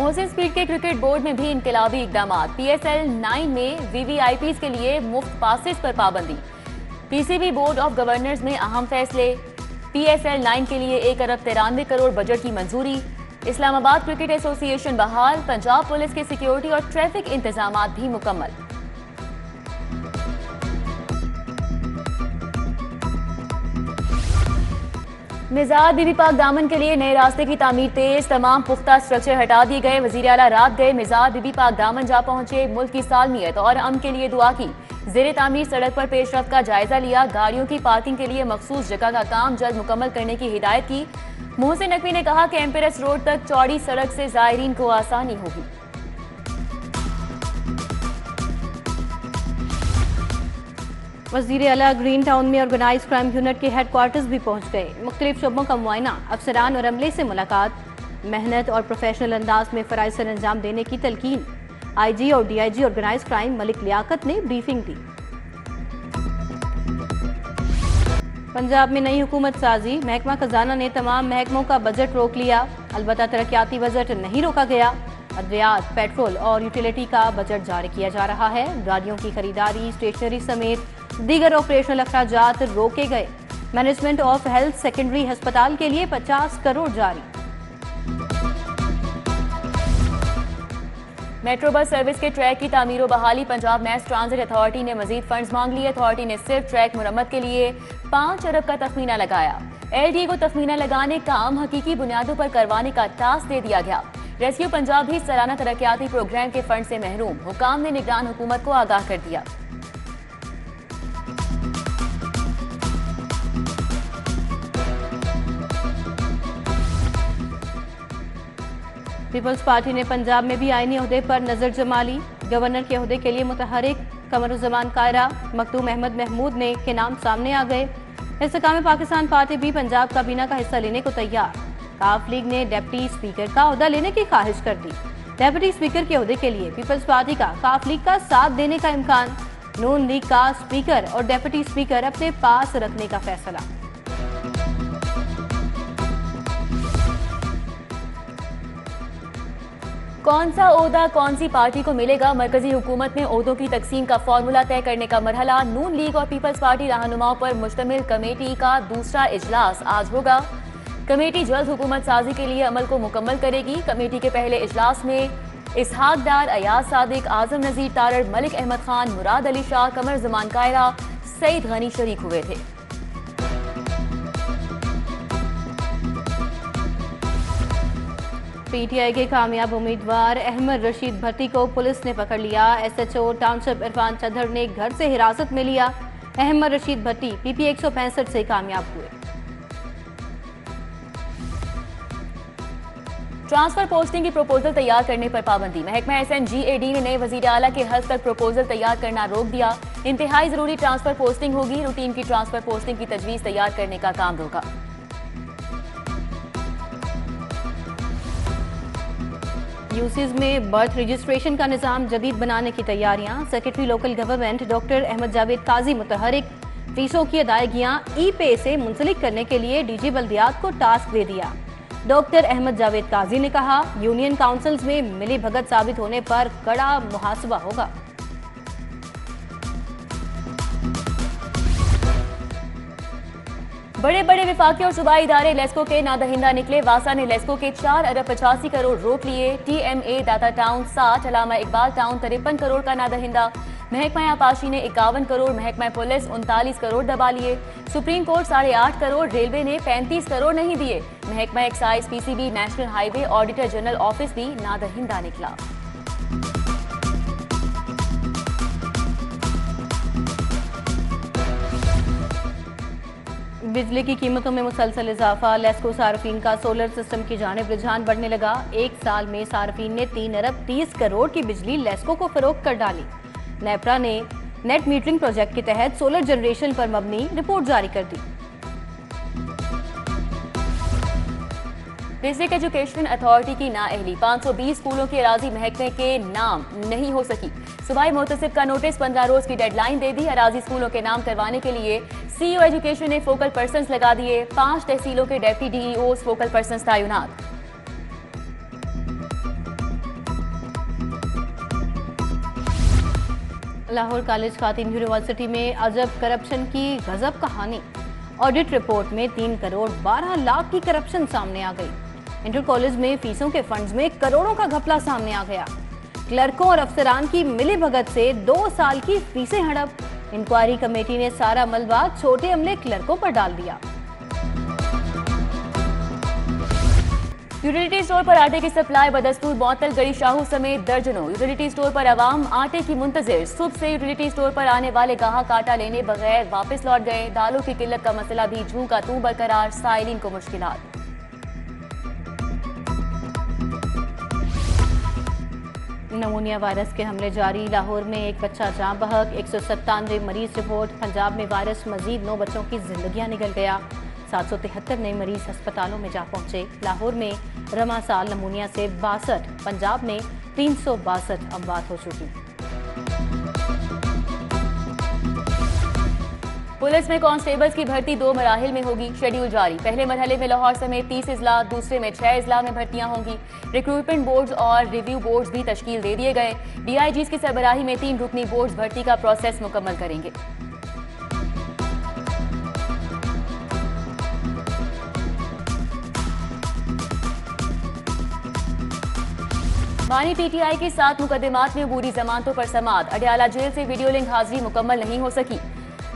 Mohsin speed के cricket board में भी इनकलाबी इकदाम। PSL 9 में VVIPs के लिए मुफ्त पासेस पर पाबंदी। PCB बोर्ड ऑफ गवर्नर्स में अहम फैसले। PSL 9 के लिए 1 अरब 93 करोड़ बजट की मंजूरी। इस्लामाबाद क्रिकेट एसोसिएशन बहाल। पंजाब पुलिस के सिक्योरिटी और ट्रैफिक इंतजामात भी मुकम्मल। मिजाद बीबी पाक दामन के लिए नए रास्ते की तामीर तेज। तमाम पुख्ता स्ट्रक्चर हटा दिए गए। वजीर आला रात गए मिजाद बीबी पाक दामन जा पहुंचे। मुल्क की सालमियत और अमन के लिए दुआ की। जेर तामीर सड़क पर पेशरफ्त का जायजा लिया। गाड़ियों की पार्किंग के लिए मखसूस जगह का काम जल्द मुकम्मल करने की हिदायत की। मोहसिन नकवी ने कहा कि एम्पेरस रोड तक चौड़ी सड़क से जायरीन को आसानी होगी। वज़ीर आला ग्रीन टाउन में ऑर्गेनाइज क्राइम यूनिट के हेडक्वार्टर्स भी पहुंच गए। मुख्तलिफ शोबों का मुआयना, अफसरान और अमले से मुलाकात। मेहनत और प्रोफेशनल अंदाज में फ़राइज़ सर अंजाम देने की तलकीन। IG और DIG organize crime Malik Liaquat ने ब्रीफिंग दी। पंजाब में नई हुकूमत साजी। महकमा खजाना ने तमाम महकमों का बजट रोक लिया। अलबत्ता तरक्याती बजट नहीं रोका गया। अद्वियात, पेट्रोल और यूटिलिटी का बजट जारी किया जा रहा है। गाड़ियों की खरीदारी, स्टेशनरी समेत दीगर ऑपरेशनल अखराजात रोके गए। मैनेजमेंट ऑफ हेल्थ सेकेंडरी अस्पताल के लिए 50 करोड़ जारी। मेट्रो बस सर्विस के ट्रैक की तामीर व बहाली। पंजाब मैस ट्रांजिट अथॉरिटी ने मजीद फंड्स मांग लिए। अथॉरिटी ने सिर्फ ट्रैक मुरम्मत के लिए 5 अरब का तखमीना लगाया। LTA को तखमीना लगाने काम हकीकी बुनियादों पर करवाने का टास्क दे दिया गया। रेस्क्यू पंजाब भी सालाना तरक्याती प्रोग्राम के फंड से महरूम। हुकाम ने निगरान हुकूमत को आगाह कर दिया। पीपल्स पार्टी ने पंजाब में भी आईनी ओहदे पर नजर जमा ली। गवर्नर के ओहदे के लिए मुतहरिक कमरुज़्ज़मान कायरा मखदूम अहमद महमूद ने के नाम सामने आ गए। इस्तेकाम पाकिस्तान पार्टी भी पंजाब काबीना का हिस्सा लेने को तैयार। काफ लीग ने डिप्टी स्पीकर का ओहदा लेने की ख्वाहिश कर दी। डिप्टी स्पीकर के ओहदे के लिए पीपल्स पार्टी का काफ लीग का साथ देने का इम्कान। नून लीग का स्पीकर और डिप्टी स्पीकर अपने पास रखने का फैसला। कौन सा ओहदा कौन सी पार्टी को मिलेगा? मरकजी हुकूमत में ओहदों की तकसीम का फॉर्मूला तय करने का मरहला। नून लीग और पीपल्स पार्टी रहनुमाओं पर मुश्तमिल कमेटी का दूसरा इजलास आज होगा। कमेटी जल्द हुकूमत साजी के लिए अमल को मुकम्मल करेगी। कमेटी के पहले इजलास में इसहाक डार, अयाज सादिक, आजम नजीर तारड़, मलिक अहमद खान, मुराद अली शाह, कमर जमान कायरा, सईद गनी शरीक हुए थे। PTI के कामयाब उम्मीदवार अहमद रशीद भट्टी को पुलिस ने पकड़ लिया। SHO टाउनशिप इरफान चौधरी ने घर से हिरासत में लिया। अहमद रशीद भट्टी PP 165 से कामयाब हुए। ट्रांसफर पोस्टिंग की प्रपोजल तैयार करने पर पाबंदी। महकमा SNGAD ने नए वजीर आला के हल्फ तक प्रपोजल तैयार करना रोक दिया। इंतहाई जरूरी ट्रांसफर पोस्टिंग होगी। रूटीन की ट्रांसफर पोस्टिंग की तजवीज तैयार करने का काम रोका। यूसीज में बर्थ रजिस्ट्रेशन का निज़ाम जदीद बनाने की तैयारियां। Secretary local government doctor Ahmad Javed Qazi मुतहरिक फीसों की अदायगियां ई-पे से मुंसलिक करने के लिए DG बल्दियात को टास्क दे दिया। डॉक्टर अहमद जावेद काजी ने कहा, यूनियन काउंसिल्स में मिली भगत साबित होने पर कड़ा मुहासबा होगा। बड़े बड़े विफाकी और सूबाई इदारे लेस्को के नादहिंदा निकले। वासा ने लेस्को के 4 अरब 85 करोड़ रोक लिए। TMA दाता टाउन 60, अलामा इकबाल टाउन 53 करोड़ का नादहिंदा। महकमा आपाशी ने 51 करोड़, महकमा पुलिस 39 करोड़ दबा लिए। सुप्रीम कोर्ट 8.5 करोड़, रेलवे ने 35 करोड़ नहीं दिए। महकमा excise, PCB, national highway, auditor general office भी नादहिंदा निकला। बिजली की कीमतों में मुसलसल इजाफा। लेस्को सार्फिन का सोलर सिस्टम की जानिब रुझान बढ़ने लगा। एक साल में सार्फिन ने 3 अरब 30 करोड़ की बिजली लेस्को को फरोख्त कर डाली। नेपरा ने नेट मीटरिंग प्रोजेक्ट के तहत सोलर जनरेशन पर मबनी रिपोर्ट जारी कर दी। डिस्ट्रिक्ट एजुकेशन अथॉरिटी की नाअहली। 520 स्कूलों की अराजी महकमे के नाम नहीं हो सकी। सूबाई मोहतसिब का नोटिस 15 रोज की डेडलाइन दे दी। अराजी स्कूलों के नाम करवाने के लिए CEO एजुकेशन ने फोकल पर्सन्स लगा दिए। 5 तहसीलों के डेप्टी DEOs फोकल पर्सन्स तैनात। लाहौर कॉलेज खातिन यूनिवर्सिटी में अजब करप्शन की गजब कहानी। ऑडिट रिपोर्ट में 3 करोड़ 12 लाख की करप्शन सामने आ गई। इंटर कॉलेज में फीसों के फंड्स में करोड़ों का घपला सामने आ गया। क्लर्कों और अफसरान की मिली भगत से 2 साल की फीसें हड़प। इंक्वायरी कमेटी ने सारा मलबा छोटे अमले क्लर्कों पर डाल दिया। यूटिलिटी स्टोर पर आटे की सप्लाई बदस्तूर मौतल, गड़ी शाहू समेत दर्जनों यूटिलिटी स्टोर पर आवाम आटे की मुंतजिर। सुबह से यूटिलिटी स्टोर पर आने वाले गाहक आटा लेने बगैर वापस लौट गए। दालों की किल्लत का मसला भी जूं का तूं बरकरार, साइलिन को मुश्किलात। नमूनिया वायरस के हमले जारी। लाहौर में एक बच्चा जाँ बहक, 197 मरीज रिपोर्ट। पंजाब में वायरस मजीद 9 बच्चों की जिंदगियां निकल गया। 773 नए मरीज अस्पतालों में जा पहुंचे। लाहौर में रमा साल नमूनिया से 62, पंजाब में 362 अमवात हो चुकी। पुलिस में कांस्टेबल्स की भर्ती 2 मराहिल में होगी, शेड्यूल जारी। पहले मरहले में लाहौर समेत 30 इजला, दूसरे में 6 इजला में भर्तियां होंगी। रिक्रूटमेंट बोर्ड्स और रिव्यू बोर्ड्स भी तश्कील दे दिए गए। डीआईजीज की सरबराही में 3 रुकनी बोर्ड्स भर्ती का प्रोसेस मुकम्मल करेंगे। बानी पीटीआई के 7 मुकदमात में बुरी जमानतों पर समाअत। अडयाला जेल से वीडियो लिंक हाजिरी मुकम्मल नहीं हो सकी।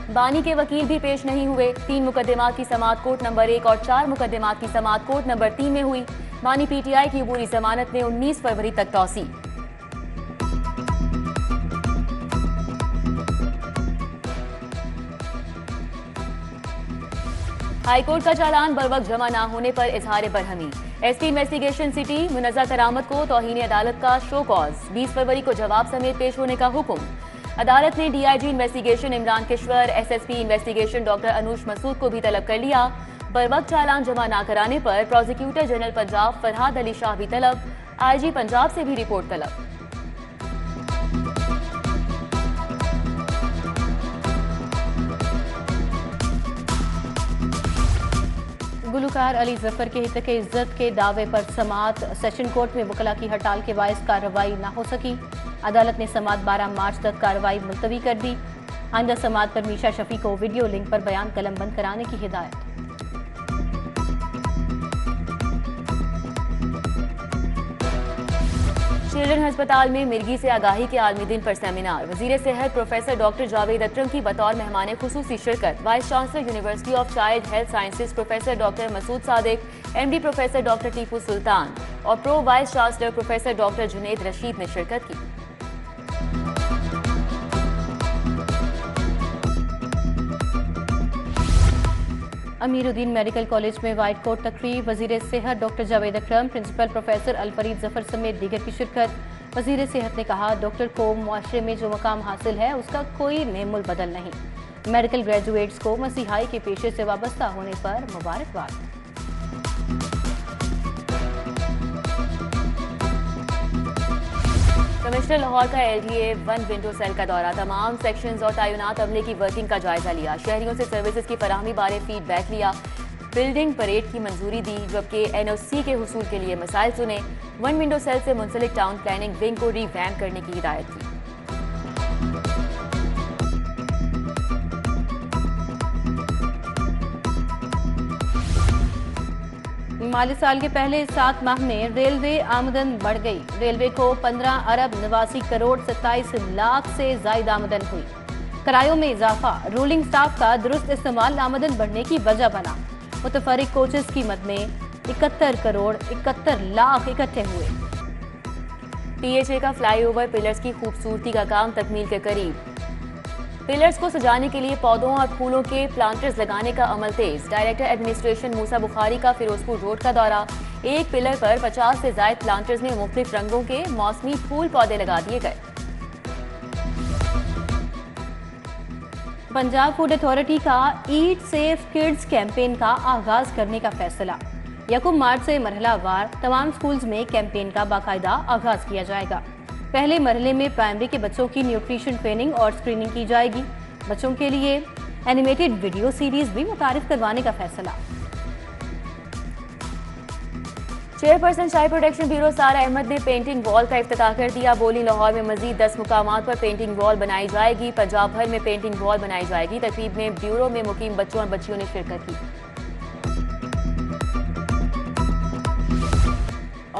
बानी के वकील भी पेश नहीं हुए। 3 मुकदमात की समाअत कोर्ट नंबर 1 और 4 मुकदमात की समाअत कोर्ट नंबर 3 में हुई। बानी पीटीआई की बुरी जमानत में 19 फरवरी तक तौसी। हाईकोर्ट का चालान बरवक्त जमा न होने पर इजहार बरहमी। एसपी इन्वेस्टिगेशन सिटी मुनज़्ज़ा करामत को तौहीन अदालत का शो कॉज। 20 फरवरी को जवाब समेत पेश होने का हुक्म। अदालत ने DIG investigation Imran Kishwar, SSP investigation doctor Anoush Masood को भी तलब कर लिया। बरवक्त चालान जमा न कराने पर प्रोसिक्यूटर जनरल पंजाब फरहाद अली शाह भी तलब। आईजी पंजाब से भी रिपोर्ट तलब। गुलकार अली जफर के हित के इज्जत के दावे पर समाअत। सेशन कोर्ट में वकला की हड़ताल के बायस कार्रवाई न हो सकी। अदालत ने समाअत 12 मार्च तक कार्रवाई मुलतवी कर दी। आइंदा समाअत पर मीशा शफी को वीडियो लिंक पर बयान कलम बंद कराने की हिदायत। चिल्ड्रन अस्पताल में मिर्गी से आगाही के आलमी दिन पर सेमिनार। वजीर सेहत प्रोफेसर डॉक्टर जावेद अकरम की बतौर मेहमान खुसूसी शिरकत। Vice chancellor university of child health sciences professor doctor Masood Sadiq, MD professor doctor Tipu Sultan और pro vice chancellor professor doctor Junaid Rasheed ने शिरकत की। अमीरुद्दीन मेडिकल कॉलेज में वाइट कोट तकरीब। वजीर सेहत doctor Javed Akram, principal professor Alfareed Zafar समेत दीगर की शिरकत। वजीर सेहत ने कहा, डॉक्टर को मुआशरे में जो मकाम हासिल है उसका कोई नेमुल बदल नहीं। मेडिकल ग्रेजुएट्स को मसीहाई के पेशे से वाबस्ता होने पर मुबारकबाद। कमिश्नर लाहौर का एलडीए 1 विंडो सेल का दौरा। तमाम सेक्शंस और तैनात अमले की वर्किंग का जायजा लिया। शहरियों से सर्विसेज की फराहमी बारे फीडबैक लिया। बिल्डिंग परेड की मंजूरी दी, जबकि एनओसी के हुसूल के लिए मसाइल सुने। 1 विंडो सेल से मुंसलिक टाउन प्लानिंग विंग को रिवैम्प करने की हिदायत की। माली साल के पहले 7 माह में रेलवे आमदन बढ़ गई। रेलवे को 15 अरब 89 करोड़ 27 लाख से जायद आमदन हुई। किरायों में इजाफा रूलिंग स्टाफ का दुरुस्त इस्तेमाल आमदन बढ़ने की वजह बना। मुतफरिक कोचेस की कीमत में 71 करोड़ 71 लाख इकट्ठे हुए। टीएचए का फ्लाईओवर पिलर्स की खूबसूरती का काम तकमील के करीब। पिलर्स को सजाने के लिए पौधों और फूलों के प्लांटर्स लगाने का अमल तेज। डायरेक्टर एडमिनिस्ट्रेशन मूसा बुखारी का फिरोजपुर रोड का दौरा। एक पिलर पर 50 से ज्यादा प्लांटर्स में मुख्तलिफ रंगों के मौसमी फूल पौधे लगा दिए गए। पंजाब फूड अथॉरिटी का ईट सेफ किड्स कैंपेन का आगाज करने का फैसला। 1 मार्च से मरहलावार तमाम स्कूल्स में कैंपेन का बाकायदा आगाज किया जाएगा। पहले मरहले में प्राइमरी के बच्चों की न्यूट्रिशन ट्रेनिंग और स्क्रीनिंग की जाएगी। बच्चों के लिए एनिमेटेड वीडियो सीरीज भी मुतारिफ करवाने का फैसला। चेयरपर्सन चाइल्ड प्रोटेक्शन ब्यूरो सारा अहमद ने पेंटिंग वॉल का इफ्तिताह कर दिया। बोली लाहौर में मजीद 10 मुकामात पर पेंटिंग वॉल बनाई जाएगी। पंजाब भर में पेंटिंग वॉल बनाई जाएगी। तकरीब में ब्यूरो में मुकीम बच्चों और बच्चियों ने शिरकत की।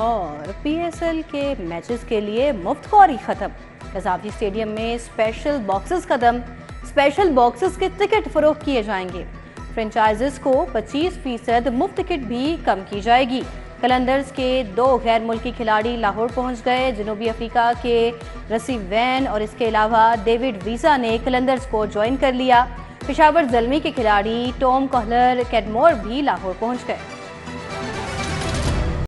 और PSL के मैचेस के लिए मुफ्त कौरी खत्म। कज़ाफी स्टेडियम में स्पेशल बॉक्सेस के टिकट फरोख्त किए जाएंगे। फ्रेंचाइजेस को 25% मुफ्त टिकट भी कम की जाएगी। कलंदर्स के 2 गैर मुल्की खिलाड़ी लाहौर पहुंच गए। जनूबी अफ्रीका के रसी वैन और इसके अलावा डेविड वीजा ने कलंदर्स को ज्वाइन कर लिया। पेशावर ज़ल्मी के खिलाड़ी टॉम कोहलर कैडमोर भी लाहौर पहुंच गए।